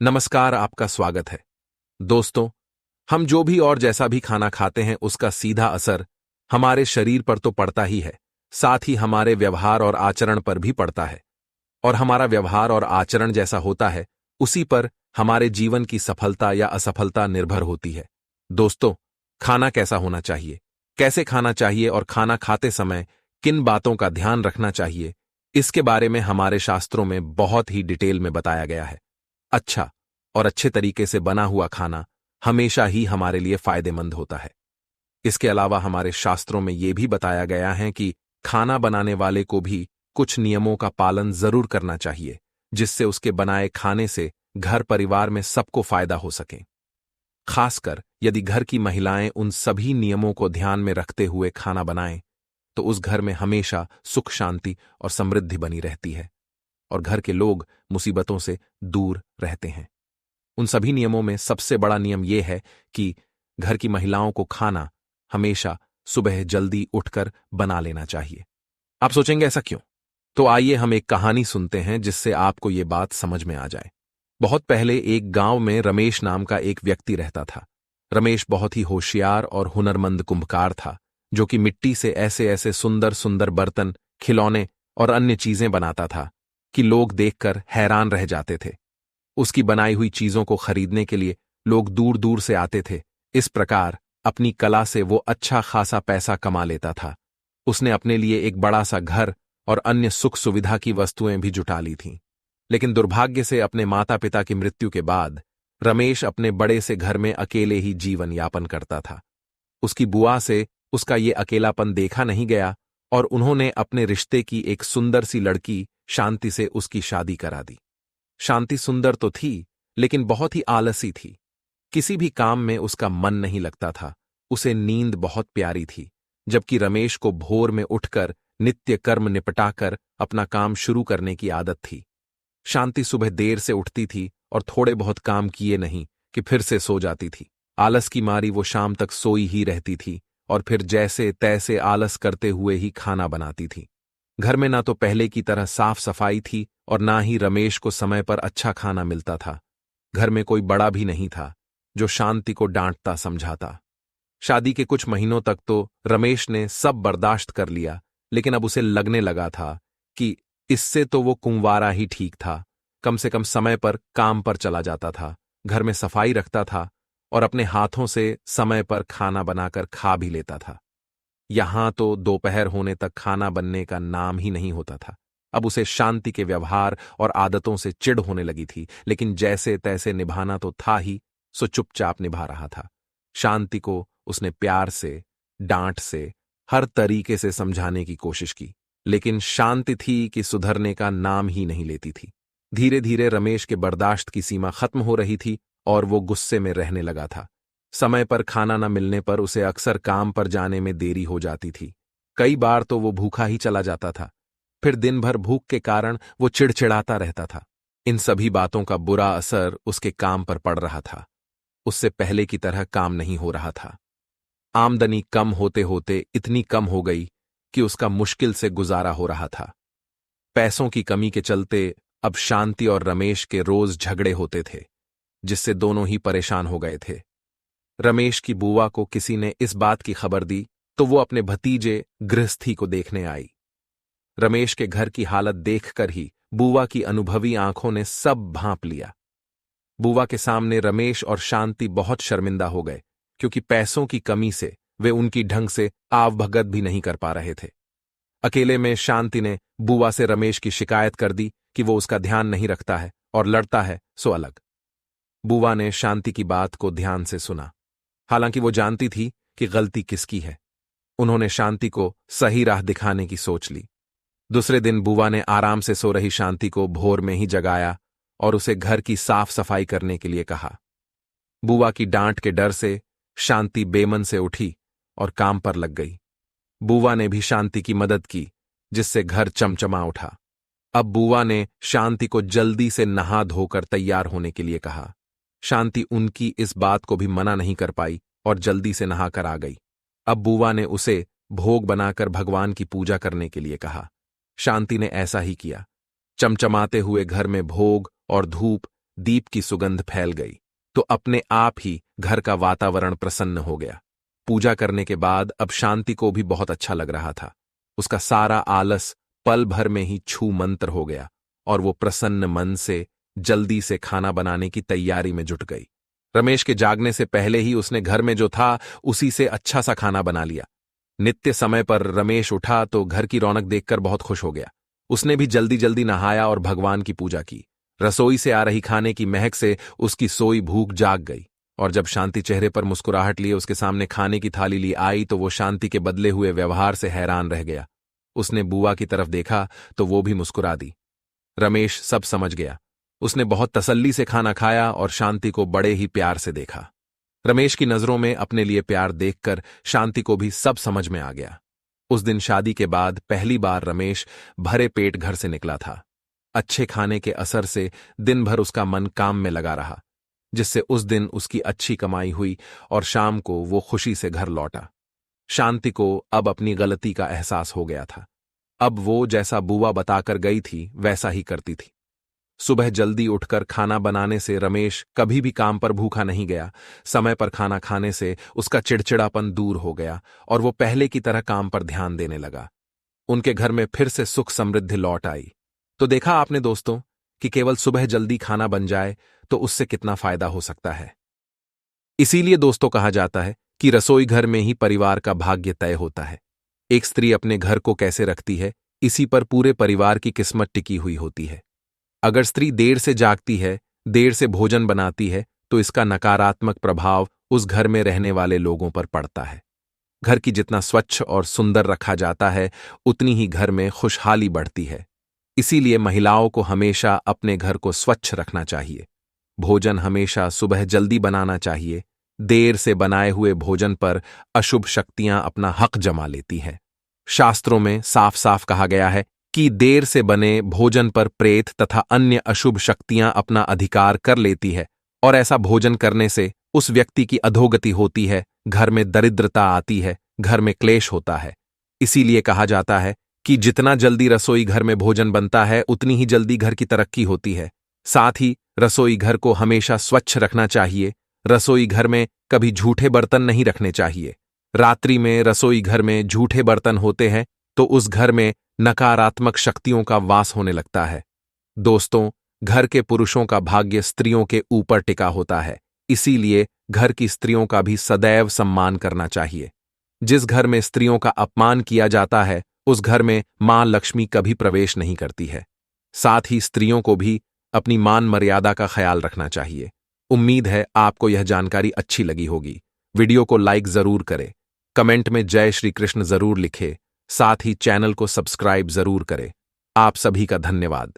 नमस्कार, आपका स्वागत है। दोस्तों, हम जो भी और जैसा भी खाना खाते हैं उसका सीधा असर हमारे शरीर पर तो पड़ता ही है, साथ ही हमारे व्यवहार और आचरण पर भी पड़ता है। और हमारा व्यवहार और आचरण जैसा होता है, उसी पर हमारे जीवन की सफलता या असफलता निर्भर होती है। दोस्तों, खाना कैसा होना चाहिए, कैसे खाना चाहिए और खाना खाते समय किन बातों का ध्यान रखना चाहिए, इसके बारे में हमारे शास्त्रों में बहुत ही डिटेल में बताया गया है। अच्छा और अच्छे तरीके से बना हुआ खाना हमेशा ही हमारे लिए फायदेमंद होता है। इसके अलावा हमारे शास्त्रों में यह भी बताया गया है कि खाना बनाने वाले को भी कुछ नियमों का पालन जरूर करना चाहिए, जिससे उसके बनाए खाने से घर परिवार में सबको फायदा हो सके। खासकर यदि घर की महिलाएं उन सभी नियमों को ध्यान में रखते हुए खाना बनाएं, तो उस घर में हमेशा सुख शांति और समृद्धि बनी रहती है और घर के लोग मुसीबतों से दूर रहते हैं। उन सभी नियमों में सबसे बड़ा नियम यह है कि घर की महिलाओं को खाना हमेशा सुबह जल्दी उठकर बना लेना चाहिए। आप सोचेंगे ऐसा क्यों? तो आइए हम एक कहानी सुनते हैं जिससे आपको ये बात समझ में आ जाए। बहुत पहले एक गांव में रमेश नाम का एक व्यक्ति रहता था। रमेश बहुत ही होशियार और हुनरमंद कुम्भकार था, जो कि मिट्टी से ऐसे ऐसे सुंदर सुंदर बर्तन, खिलौने और अन्य चीजें बनाता था कि लोग देखकर हैरान रह जाते थे। उसकी बनाई हुई चीजों को खरीदने के लिए लोग दूर दूर से आते थे। इस प्रकार अपनी कला से वो अच्छा खासा पैसा कमा लेता था। उसने अपने लिए एक बड़ा सा घर और अन्य सुख सुविधा की वस्तुएं भी जुटा ली थीं। लेकिन दुर्भाग्य से अपने माता पिता की मृत्यु के बाद रमेश अपने बड़े से घर में अकेले ही जीवन यापन करता था। उसकी बुआ से उसका ये अकेलापन देखा नहीं गया और उन्होंने अपने रिश्ते की एक सुंदर सी लड़की शांति से उसकी शादी करा दी। शांति सुंदर तो थी, लेकिन बहुत ही आलसी थी। किसी भी काम में उसका मन नहीं लगता था। उसे नींद बहुत प्यारी थी, जबकि रमेश को भोर में उठकर नित्य कर्म निपटाकर अपना काम शुरू करने की आदत थी। शांति सुबह देर से उठती थी और थोड़े बहुत काम किए नहीं कि फिर से सो जाती थी। आलस की मारी वो शाम तक सोई ही रहती थी और फिर जैसे तैसे आलस करते हुए ही खाना बनाती थी। घर में ना तो पहले की तरह साफ सफाई थी और ना ही रमेश को समय पर अच्छा खाना मिलता था। घर में कोई बड़ा भी नहीं था जो शांति को डांटता समझाता। शादी के कुछ महीनों तक तो रमेश ने सब बर्दाश्त कर लिया, लेकिन अब उसे लगने लगा था कि इससे तो वो कुंवारा ही ठीक था। कम से कम समय पर काम पर चला जाता था, घर में सफाई रखता था और अपने हाथों से समय पर खाना बनाकर खा भी लेता था। यहां तो दोपहर होने तक खाना बनने का नाम ही नहीं होता था। अब उसे शांति के व्यवहार और आदतों से चिढ़ होने लगी थी, लेकिन जैसे तैसे निभाना तो था ही, सो चुपचाप निभा रहा था। शांति को उसने प्यार से, डांट से, हर तरीके से समझाने की कोशिश की, लेकिन शांति थी कि सुधरने का नाम ही नहीं लेती थी। धीरे धीरे रमेश के बर्दाश्त की सीमा खत्म हो रही थी और वो गुस्से में रहने लगा था। समय पर खाना न मिलने पर उसे अक्सर काम पर जाने में देरी हो जाती थी। कई बार तो वो भूखा ही चला जाता था। फिर दिन भर भूख के कारण वो चिड़चिड़ाता रहता था। इन सभी बातों का बुरा असर उसके काम पर पड़ रहा था। उससे पहले की तरह काम नहीं हो रहा था। आमदनी कम होते होते इतनी कम हो गई कि उसका मुश्किल से गुजारा हो रहा था। पैसों की कमी के चलते अब शांति और रमेश के रोज झगड़े होते थे, जिससे दोनों ही परेशान हो गए थे। रमेश की बुआ को किसी ने इस बात की खबर दी तो वो अपने भतीजे गृहस्थी को देखने आई। रमेश के घर की हालत देखकर ही बुआ की अनुभवी आंखों ने सब भांप लिया। बुआ के सामने रमेश और शांति बहुत शर्मिंदा हो गए, क्योंकि पैसों की कमी से वे उनकी ढंग से आवभगत भी नहीं कर पा रहे थे। अकेले में शांति ने बुआ से रमेश की शिकायत कर दी कि वो उसका ध्यान नहीं रखता है और लड़ता है सो अलग। बुआ ने शांति की बात को ध्यान से सुना, हालांकि वो जानती थी कि गलती किसकी है। उन्होंने शांति को सही राह दिखाने की सोच ली। दूसरे दिन बुआ ने आराम से सो रही शांति को भोर में ही जगाया और उसे घर की साफ सफाई करने के लिए कहा। बुआ की डांट के डर से शांति बेमन से उठी और काम पर लग गई। बुआ ने भी शांति की मदद की, जिससे घर चमचमा उठा। अब बुआ ने शांति को जल्दी से नहा धोकर तैयार होने के लिए कहा। शांति उनकी इस बात को भी मना नहीं कर पाई और जल्दी से नहाकर आ गई। अब बुआ ने उसे भोग बनाकर भगवान की पूजा करने के लिए कहा। शांति ने ऐसा ही किया। चमचमाते हुए घर में भोग और धूप दीप की सुगंध फैल गई तो अपने आप ही घर का वातावरण प्रसन्न हो गया। पूजा करने के बाद अब शांति को भी बहुत अच्छा लग रहा था। उसका सारा आलस पल भर में ही छू मंतर हो गया और वो प्रसन्न मन से जल्दी से खाना बनाने की तैयारी में जुट गई। रमेश के जागने से पहले ही उसने घर में जो था उसी से अच्छा सा खाना बना लिया। नित्य समय पर रमेश उठा तो घर की रौनक देखकर बहुत खुश हो गया। उसने भी जल्दी जल्दी नहाया और भगवान की पूजा की। रसोई से आ रही खाने की महक से उसकी सोई भूख जाग गई और जब शांति चेहरे पर मुस्कुराहट लिए उसके सामने खाने की थाली ली आई तो वो शांति के बदले हुए व्यवहार से हैरान रह गया। उसने बुआ की तरफ देखा तो वो भी मुस्कुरा दी। रमेश सब समझ गया। उसने बहुत तसल्ली से खाना खाया और शांति को बड़े ही प्यार से देखा। रमेश की नजरों में अपने लिए प्यार देखकर शांति को भी सब समझ में आ गया। उस दिन शादी के बाद पहली बार रमेश भरे पेट घर से निकला था। अच्छे खाने के असर से दिन भर उसका मन काम में लगा रहा, जिससे उस दिन उसकी अच्छी कमाई हुई और शाम को वो खुशी से घर लौटा। शांति को अब अपनी गलती का एहसास हो गया था। अब वो जैसा बुआ बताकर गई थी वैसा ही करती थी। सुबह जल्दी उठकर खाना बनाने से रमेश कभी भी काम पर भूखा नहीं गया। समय पर खाना खाने से उसका चिड़चिड़ापन दूर हो गया और वो पहले की तरह काम पर ध्यान देने लगा। उनके घर में फिर से सुख समृद्धि लौट आई। तो देखा आपने दोस्तों कि केवल सुबह जल्दी खाना बन जाए तो उससे कितना फायदा हो सकता है। इसीलिए दोस्तों कहा जाता है कि रसोई घर में ही परिवार का भाग्य तय होता है। एक स्त्री अपने घर को कैसे रखती है, इसी पर पूरे परिवार की किस्मत टिकी हुई होती है। अगर स्त्री देर से जागती है, देर से भोजन बनाती है, तो इसका नकारात्मक प्रभाव उस घर में रहने वाले लोगों पर पड़ता है। घर की जितना स्वच्छ और सुंदर रखा जाता है, उतनी ही घर में खुशहाली बढ़ती है। इसीलिए महिलाओं को हमेशा अपने घर को स्वच्छ रखना चाहिए। भोजन हमेशा सुबह जल्दी बनाना चाहिए। देर से बनाए हुए भोजन पर अशुभ शक्तियां अपना हक जमा लेती हैं। शास्त्रों में साफ साफ कहा गया है कि देर से बने भोजन पर प्रेत तथा अन्य अशुभ शक्तियां अपना अधिकार कर लेती है और ऐसा भोजन करने से उस व्यक्ति की अधोगति होती है, घर में दरिद्रता आती है, घर में क्लेश होता है। इसीलिए कहा जाता है कि जितना जल्दी रसोई घर में भोजन बनता है उतनी ही जल्दी घर की तरक्की होती है। साथ ही रसोई घर को हमेशा स्वच्छ रखना चाहिए। रसोई घर में कभी झूठे बर्तन नहीं रखने चाहिए। रात्रि में रसोई घर में झूठे बर्तन होते हैं तो उस घर में नकारात्मक शक्तियों का वास होने लगता है। दोस्तों, घर के पुरुषों का भाग्य स्त्रियों के ऊपर टिका होता है। इसीलिए घर की स्त्रियों का भी सदैव सम्मान करना चाहिए। जिस घर में स्त्रियों का अपमान किया जाता है उस घर में मां लक्ष्मी कभी प्रवेश नहीं करती है। साथ ही स्त्रियों को भी अपनी मान मर्यादा का ख्याल रखना चाहिए। उम्मीद है आपको यह जानकारी अच्छी लगी होगी। वीडियो को लाइक जरूर करें, कमेंट में जय श्री कृष्ण जरूर लिखें, साथ ही चैनल को सब्सक्राइब जरूर करें। आप सभी का धन्यवाद।